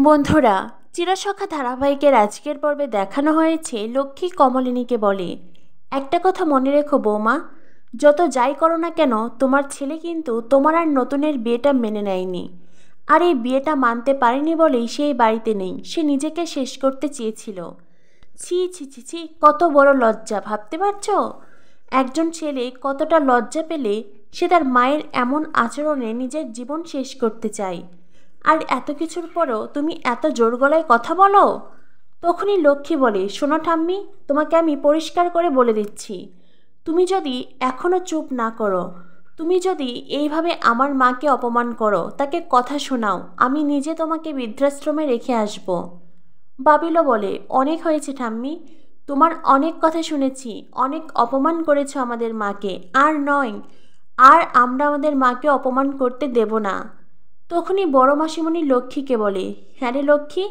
বন্ধুরা, চিরসখা ধারাবাহিকের আজকের পর্বে দেখানো হয়েছে লক্ষ্মী কমলিনীকে বলে, একটা কথা মনে রেখো বৌমা, যত যাই করো না কেন তোমার ছেলে কিন্তু তোমার আর নতুনের বিয়েটা মেনে নেয়নি। আর এই বিয়েটা মানতে পারেনি বলেই সে এই বাড়িতে নেই। সে নিজেকে শেষ করতে চেয়েছিল। ছি ছি ছি ছি, কত বড় লজ্জা, ভাবতে পারছো? একজন ছেলে কতটা লজ্জা পেলে সে তার মায়ের এমন আচরণে নিজের জীবন শেষ করতে চায়। আর এত কিছুর পরও তুমি এত জোর গলায় কথা বলো। তখনই লক্ষ্মী বলে, শোনো ঠাম্মি, তোমাকে আমি পরিষ্কার করে বলে দিচ্ছি, তুমি যদি এখনও চুপ না করো, তুমি যদি এইভাবে আমার মাকে অপমান করো, তাকে কথা শোনাও, আমি নিজে তোমাকে বৃদ্ধাশ্রমে রেখে আসব। বাবিলও বলে, অনেক হয়েছে ঠাম্মি, তোমার অনেক কথা শুনেছি, অনেক অপমান করেছো আমাদের মাকে, আর নয়, আর আমরা আমাদের মাকে অপমান করতে দেব না। তখনই বড় মাসিমণি লক্ষ্মীকে বলে, হ্যাঁ রে লক্ষ্মী,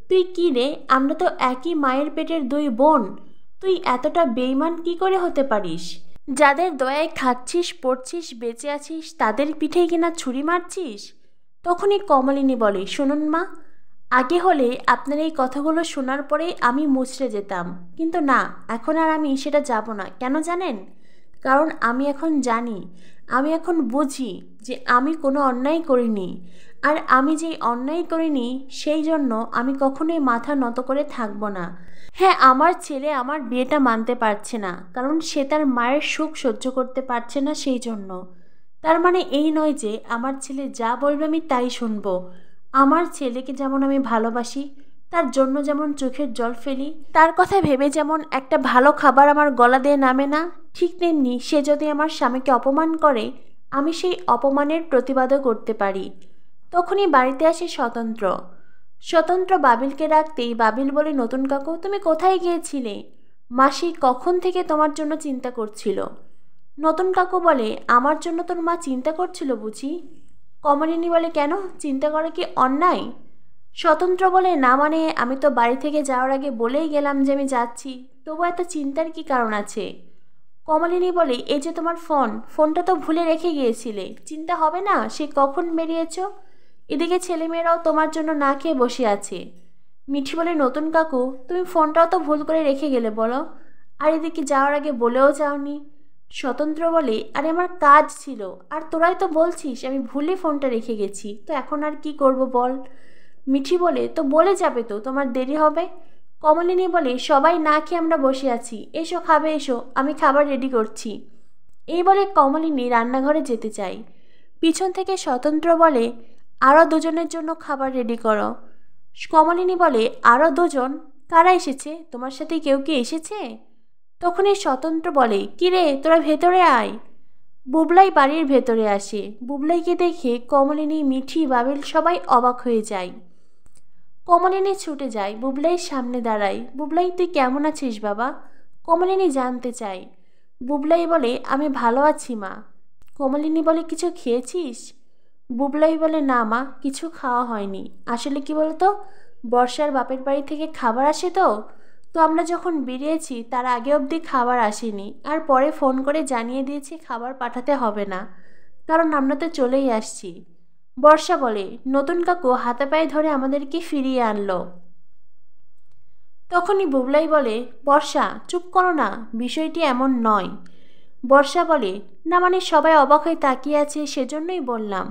তুই কী রে, আমরা তো একই মায়ের পেটের দুই বোন, তুই এতটা বেইমান কি করে হতে পারিস? যাদের দয়ায় খাচ্ছিস, পড়ছিস, বেঁচে আছিস, তাদের পিঠেই কিনা ছুরি মারছিস। তখনই কমলিনী বলে, শুনুন মা, আগে হলে আপনার এই কথাগুলো শোনার পরেই আমি মুচড়ে যেতাম, কিন্তু না, এখন আর আমি সেটা যাব না। কেন জানেন? কারণ আমি এখন জানি, আমি এখন বুঝি যে আমি কোনো অন্যায় করিনি। আর আমি যেই অন্যায় করিনি সেই জন্য আমি কখনোই মাথা নত করে থাকবো না। হ্যাঁ, আমার ছেলে আমার বিয়েটা মানতে পারছে না, কারণ সে তার মায়ের সুখ সহ্য করতে পারছে না, সেই জন্য। তার মানে এই নয় যে আমার ছেলে যা বলবে আমি তাই শুনবো। আমার ছেলেকে যেমন আমি ভালোবাসি, তার জন্য যেমন চোখের জল ফেলি, তার কথা ভেবে যেমন একটা ভালো খাবার আমার গলা দিয়ে নামে না, ঠিক তেমনি সে যদি আমার স্বামীকে অপমান করে, আমি সেই অপমানের প্রতিবাদও করতে পারি। তখনই বাড়িতে আসে স্বতন্ত্র। স্বতন্ত্র বাবিলকে রাখতেই বাবিল বলে, নতুন কাকু, তুমি কোথায় গিয়েছিলে? মাসি কখন থেকে তোমার জন্য চিন্তা করছিল। নতুন কাকু বলে, আমার জন্য তোর মা চিন্তা করছিল বুঝি? কমলিনী বলে, কেন, চিন্তা করা কি অন্যায়? স্বতন্ত্র বলে, না মানে আমি তো বাড়ি থেকে যাওয়ার আগে বলেই গেলাম যে আমি যাচ্ছি, তবু এত চিন্তার কি কারণ আছে? কমলিনী বলে, এই যে তোমার ফোনটা তো ভুলে রেখে গিয়েছিলে, চিন্তা হবে না সে কখন বেরিয়েছ? এদিকে ছেলেমেয়েরাও তোমার জন্য না খেয়ে বসে আছে। মিঠি বলে, নতুন কাকু, তুমি ফোনটাও তো ভুল করে রেখে গেলে বলো, আর এদিকে যাওয়ার আগে বলেও যাওনি। স্বতন্ত্র বলে, আরে আমার কাজ ছিল, আর তোরাই তো বলছিস আমি ভুলে ফোনটা রেখে গেছি, তো এখন আর কি করব বল? মিঠি বলে, তো বলে যাবে তো, তোমার দেরি হবে। কমলিনী বলে, সবাই না খেয়ে আমরা বসে আছি, এসো খাবে, এসো, আমি খাবার রেডি করছি। এই বলে কমলিনী রান্নাঘরে যেতে চাই। পিছন থেকে স্বতন্ত্র বলে, আরও দুজনের জন্য খাবার রেডি করো। কমলিনী বলে, আরও দুজন? কারা এসেছে? তোমার সাথে কেউ কি এসেছে? তখনই স্বতন্ত্র বলে, কিরে তোরা ভেতরে আয়। বুবলাই বাড়ির ভেতরে আসে। বুবলাইকে দেখে কমলিনী, মিঠি, বাবিল সবাই অবাক হয়ে যায়। কমলিনী ছুটে যায়, বুবলাইয়ের সামনে দাঁড়ায়। বুবলাই, তুই কেমন আছিস বাবা? কমলিনী জানতে চায়। বুবলাই বলে, আমি ভালো আছি মা। কমলিনী বলে, কিছু খেয়েছিস? বুবলাই বলে, না মা, কিছু খাওয়া হয়নি। আসলে কি বলতো, বর্ষার বাপের বাড়ি থেকে খাবার আসে, তো তো আমরা যখন বেরিয়েছি তার আগে অবধি খাবার আসেনি, আর পরে ফোন করে জানিয়ে দিয়েছি খাবার পাঠাতে হবে না, কারণ আমরা তো চলেই আসছি। বর্ষা বলে, নতুন কাকু হাতে পায়ে ধরে আমাদেরকে ফিরিয়ে আনলো। তখনই বুবলাই বলে, বর্ষা চুপ করো না, বিষয়টি এমন নয়। বর্ষা বলে, না মানে সবাই অবাক হয়ে তাকিয়ে আছে, সেজন্যই বললাম।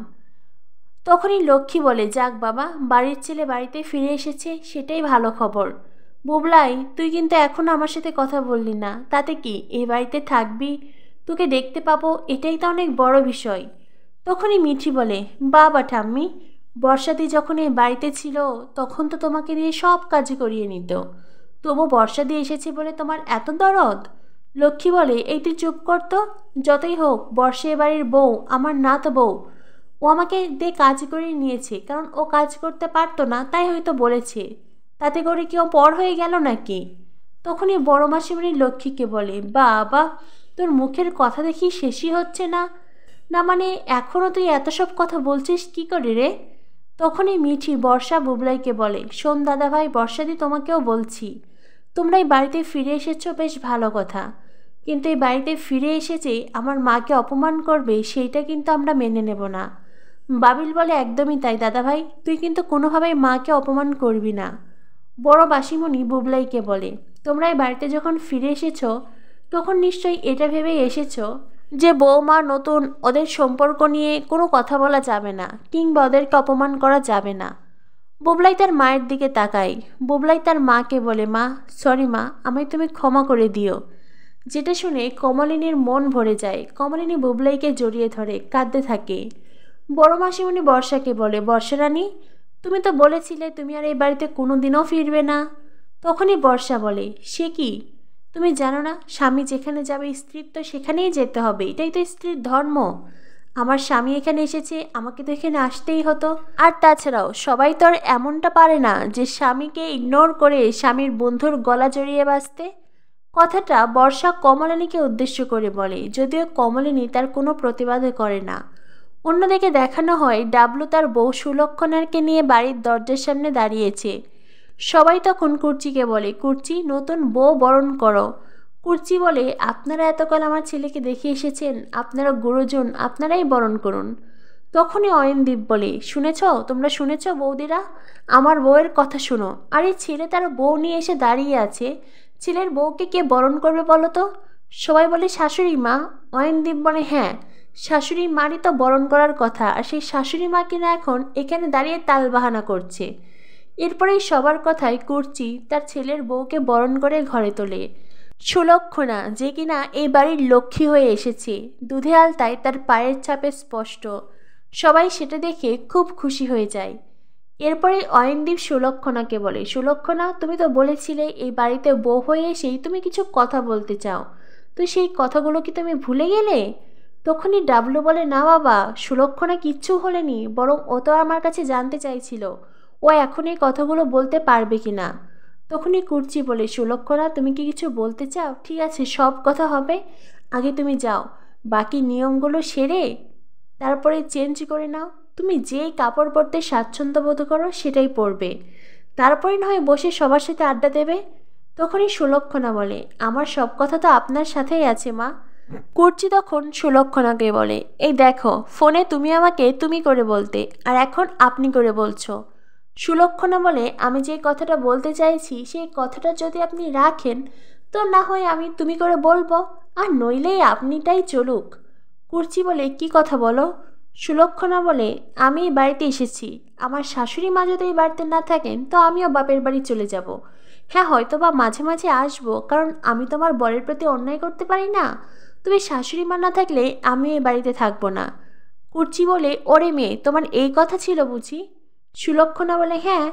তখনই লক্ষ্মী বলে, যাক বাবা, বাড়ির ছেলে বাড়িতে ফিরে এসেছে, সেটাই ভালো খবর। বুবলাই, তুই কিন্তু এখনও আমার সাথে কথা বললি না, তাতে কি, এই বাড়িতে থাকবি, তোকে দেখতে পাবো, এটাই তো অনেক বড় বিষয়। তখনই মিঠি বলে, বাবা ঠাম্মি, বর্ষাদি যখন এই বাড়িতে ছিল তখন তো তোমাকে দিয়ে সব কাজ করিয়ে নিত, তবু বর্ষাদি এসেছে বলে তোমার এত দরদ? লক্ষ্মী বলে, এই তুই চুপ করতো, যতই হোক বর্ষা এ বাড়ির বউ, আমার না তো বউ। ও আমাকে দিয়ে কাজ করিয়ে নিয়েছে, কারণ ও কাজ করতে পারতো না, তাই হয়তো বলেছে, তাতে করে কি ও পর হয়ে গেল নাকি? তখনই বড় মাসিমণি লক্ষ্মীকে বলে, বাবা, তোর মুখের কথা দেখি শেষই হচ্ছে না, না মানে এখনও তুই এত সব কথা বলছিস কি করে রে? তখনই মিঠি বর্ষা বুবলাইকে বলে, শোন দাদা ভাই, বর্ষাদি, তোমাকেও বলছি, তোমরা এই বাড়িতে ফিরে এসেছো বেশ ভালো কথা, কিন্তু এই বাড়িতে ফিরে এসেছে আমার মাকে অপমান করবে, সেইটা কিন্তু আমরা মেনে নেব না। বাবিল বলে, একদমই তাই দাদাভাই, তুই কিন্তু কোনোভাবেই মাকে অপমান করবি না। বড় বাসিমণি বুবলাইকে বলে, তোমরা এই বাড়িতে যখন ফিরে এসেছো তখন নিশ্চয়ই এটা ভেবেই এসেছো যে বৌমা নতুন, ওদের সম্পর্ক নিয়ে কোনো কথা বলা যাবে না কিংবা ওদেরকে অপমান করা যাবে না। বুবলাই তার মায়ের দিকে তাকায়। বুবলাই তার মাকে বলে, মা সরি মা, আমায় তুমি ক্ষমা করে দিও। যেটা শুনে কমলিনীর মন ভরে যায়। কমলিনী বুবলাইকে জড়িয়ে ধরে কাঁদতে থাকে। বড় মাসিমণি বর্ষাকে বলে, বর্ষা রানী, তুমি তো বলেছিলে তুমি আর এই বাড়িতে কোনো দিনও ফিরবে না। তখনই বর্ষা বলে, সে কি, তুমি জানো না স্বামী যেখানে যাবে স্ত্রীর তো সেখানেই যেতে হবে, এটাই তো স্ত্রীর ধর্ম। আমার স্বামী এখানে এসেছে, আমাকে তো এখানে আসতেই হতো। আর তাছাড়াও সবাই তো আর এমনটা পারে না যে স্বামীকে ইগনোর করে স্বামীর বন্ধুর গলা জড়িয়ে বাঁচতে। কথাটা বর্ষা কমলিনীকে উদ্দেশ্য করে বলে, যদিও কমলিনী তার কোনো প্রতিবাদ করে না। অন্যদিকে দেখানো হয় ডাবলু তার বউ সুলক্ষণাকে নিয়ে বাড়ির দরজার সামনে দাঁড়িয়েছে। সবাই তখন কুর্চিকে বলে, কুর্চি, নতুন বউ বরণ করো। কুর্চি বলে, আপনারা এতকাল আমার ছেলেকে দেখে এসেছেন, আপনারা গুরুজন, আপনারাই বরণ করুন। তখনই অয়নদীপ বলে, শুনেছ, তোমরা শুনেছ বৌদিরা, আমার বউয়ের কথা শুনো। আর এই ছেলে তার বউ নিয়ে এসে দাঁড়িয়ে আছে, ছেলের বউকে কে বরণ করবে বলো তো? সবাই বলে, শাশুড়ি মা। অয়নদীপ বলে, হ্যাঁ, শাশুড়ি মারই তো বরণ করার কথা, আর সেই শাশুড়ি মা কিনা এখন এখানে দাঁড়িয়ে তালবাহানা করছে। এরপরেই সবার কথায় কুর্চি তার ছেলের বউকে বরণ করে ঘরে তোলে। সুলক্ষণা, যে কিনা এই বাড়ির লক্ষ্মী হয়ে এসেছে, দুধে আলতায় তার পায়ের ছাপে স্পষ্ট। সবাই সেটা দেখে খুব খুশি হয়ে যায়। এরপরে অয়নদীপ সুলক্ষণাকে বলে, সুলক্ষণা, তুমি তো বলেছিলে এই বাড়িতে বউ হয়ে এসেই তুমি কিছু কথা বলতে চাও, তো সেই কথাগুলো কি তুমি ভুলে গেলে? তখনই ডাবলু বলে, না বাবা, সুলক্ষণা কিচ্ছু হলেনি, বরং ও তো আমার কাছে জানতে চাইছিল ও এখন এই কথাগুলো বলতে পারবে কি না। তখনই কুর্চি বলে, সুলক্ষণা, তুমি কি কিছু বলতে চাও? ঠিক আছে, সব কথা হবে, আগে তুমি যাও, বাকি নিয়মগুলো সেরে তারপরে চেঞ্জ করে নাও। তুমি যেই কাপড় পরতে স্বাচ্ছন্দ্য বোধ করো সেটাই পরবে, তারপরে নয় বসে সবার সাথে আড্ডা দেবে। তখনই সুলক্ষণা বলে, আমার সব কথা তো আপনার সাথেই আছে মা। কুর্চি তখন সুলক্ষণাকে বলে, এই দেখো, ফোনে তুমি আমাকে তুমি করে বলতে, আর এখন আপনি করে বলছো। সুলক্ষণা বলে, আমি যে কথাটা বলতে চাইছি সেই কথাটা যদি আপনি রাখেন তো না হয় আমি তুমি করে বলবো, আর নইলেই আপনিটাই চলুক। কুর্চি বলে, কি কথা বলো? সুলক্ষণা বলে, আমি এই বাড়িতে এসেছি, আমার শাশুড়ি মা যদি এই বাড়িতে না থাকেন তো আমিও বাপের বাড়ি চলে যাব। হ্যাঁ, হয়তো বা মাঝে মাঝে আসবো, কারণ আমি তো আমার বরের প্রতি অন্যায় করতে পারি না, তবে শাশুড়ি মা না থাকলে আমি এই বাড়িতে থাকবো না। কুর্চি বলে, ওরে মেয়ে, তোমার এই কথা ছিল বুঝি? সুলক্ষণা বলে, হ্যাঁ,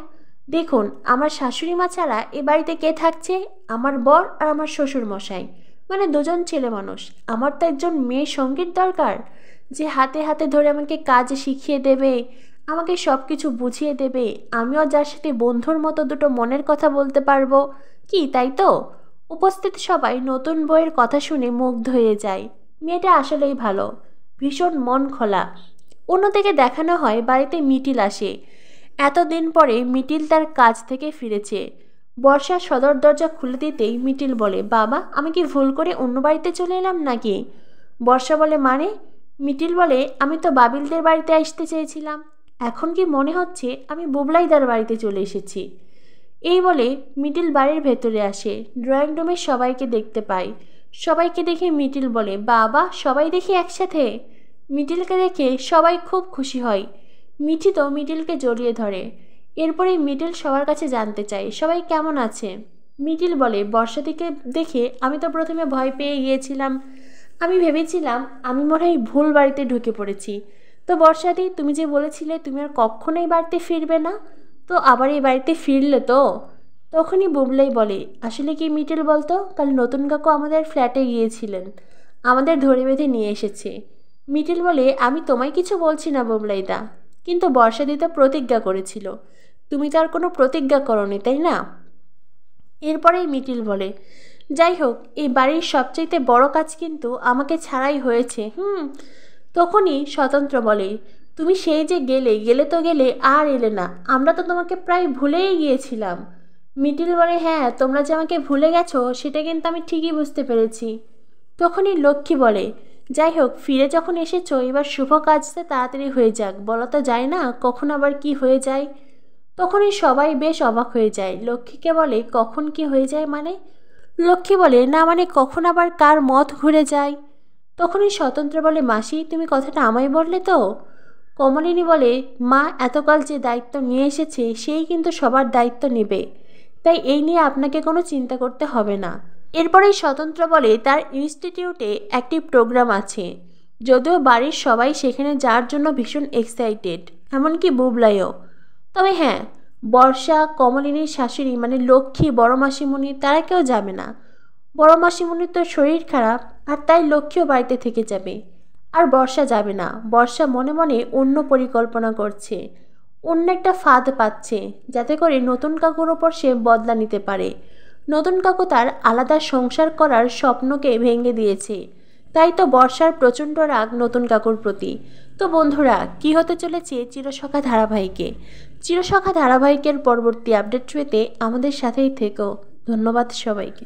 দেখুন, আমার শাশুড়ি মা ছাড়া এ বাড়িতে কে থাকছে? আমার বর আর আমার শ্বশুর মশাই, মানে দুজন ছেলে মানুষ। আমার তো একজন মেয়ে সঙ্গীর দরকার, যে হাতে হাতে ধরে আমাকে কাজ শিখিয়ে দেবে, আমাকে সব কিছু বুঝিয়ে দেবে, আমিও যার সাথে বন্ধুর মতো দুটো মনের কথা বলতে পারবো। কি তাই তো? উপস্থিত সবাই নতুন বইয়ের কথা শুনে মুগ্ধ হয়ে যায়। মেয়েটা আসলেই ভালো, ভীষণ মন খোলা। অন্যদিকে দেখানো হয় বাড়িতে মিটিল আসে। এতদিন পরে মিটিল তার কাজ থেকে ফিরেছে। বর্ষা সদর দরজা খুলে দিতেই মিটিল বলে, বাবা, আমি কি ভুল করে অন্য বাড়িতে চলে এলাম নাকি? বর্ষা বলে, মানে? মিটিল বলে, আমি তো বাবিলদের বাড়িতে আসতে চেয়েছিলাম, এখন কি মনে হচ্ছে আমি বুবলাইদার বাড়িতে চলে এসেছি। এই বলে মিটিল বাড়ির ভেতরে আসে। ড্রয়িং রুমে সবাইকে দেখতে পায়। সবাইকে দেখে মিটিল বলে, বাবা, সবাই দেখি একসাথে। মিটিলকে দেখে সবাই খুব খুশি হয়। মিঠি তো মিটিলকে জড়িয়ে ধরে। এরপরে মিটিল সবার কাছে জানতে চায় সবাই কেমন আছে। মিটিল বলে, বর্ষাদিকে দেখে আমি তো প্রথমে ভয় পেয়ে গিয়েছিলাম, আমি ভেবেছিলাম আমি মনে হয় ভুল বাড়িতে ঢুকে পড়েছি। তো বর্ষাদি, তুমি যে বলেছিলে তুমি আর কখনোই বাড়িতে ফিরবে না, তো আবার এই বাড়িতে ফিরলে তো? তখনই বুবলাই বলে, আসলে কি মিটিল বলতো, কাল নতুন কাকু আমাদের ফ্ল্যাটে গিয়েছিলেন, আমাদের ধরে বেঁধে নিয়ে এসেছে। মিটিল বলে, আমি তোমায় কিছু বলছি না বুবলাইদা, কিন্তু বর্ষাদি তো প্রতিজ্ঞা করেছিল, তুমি তো আর কোনো প্রতিজ্ঞা করোনি, তাই না? এরপরেই মিটিল বলে, যাই হোক, এই বাড়ির সবচাইতে বড় কাজ কিন্তু আমাকে ছাড়াই হয়েছে। তখনই স্বতন্ত্র বলে, তুমি সেই যে গেলে গেলে তো গেলে, আর এলে না, আমরা তো তোমাকে প্রায় ভুলেই গিয়েছিলাম। মিটিল বলে, হ্যাঁ, তোমরা যে আমাকে ভুলে গেছো সেটা কিন্তু আমি ঠিকই বুঝতে পেরেছি। তখনই লক্ষ্মী বলে, যাই হোক, ফিরে যখন এসেছো এবার শুভ কাজটা তাড়াতাড়ি হয়ে যাক, বলা তো যায় না কখন আবার কি হয়ে যায়। তখনই সবাই বেশ অবাক হয়ে যায়। লক্ষ্মীকে বলে, কখন কি হয়ে যায় মানে? লক্ষ্মী বলে, না মানে কখন আবার কার মত ঘুরে যায়। তখনই স্বতন্ত্র বলে, মাসি তুমি কথাটা আমায় বললে তো? কমলিনী বলে, মা এতকাল যে দায়িত্ব নিয়ে এসেছে সেই কিন্তু সবার দায়িত্ব নেবে, তাই এই নিয়ে আপনাকে কোনো চিন্তা করতে হবে না। এরপরেই স্বতন্ত্র বলে, তার ইনস্টিটিউটে একটি প্রোগ্রাম আছে, যদিও বাড়ির সবাই সেখানে যাওয়ার জন্য ভীষণ এক্সাইটেড, এমনকি বুবলাইও। তবে হ্যাঁ, বর্ষা, কমলিনীর শাশুড়ি মানে লক্ষ্মী, বড় মাসিমণি তারা কেউ যাবে না। বড় মাসিমণির তো শরীর খারাপ, আর তাই লক্ষ্মীও বাড়িতে থেকে যাবে। আর বর্ষা যাবে না। বর্ষা মনে মনে অন্য পরিকল্পনা করছে, অন্য একটা ফাঁদ পাচ্ছে, যাতে করে নতুন কাকুর ওপর সে বদলা নিতে পারে। নতুন কাকু তার আলাদা সংসার করার স্বপ্নকে ভেঙে দিয়েছে, তাই তো বর্ষার প্রচণ্ড রাগ নতুন কাকুর প্রতি। তো বন্ধুরা, কি হতে চলেছে চিরসখা ধারাবাহিকে? চিরসখা ধারাবাহিকের পরবর্তী আপডেট পেতে আমাদের সাথেই থেকো। ধন্যবাদ সবাইকে।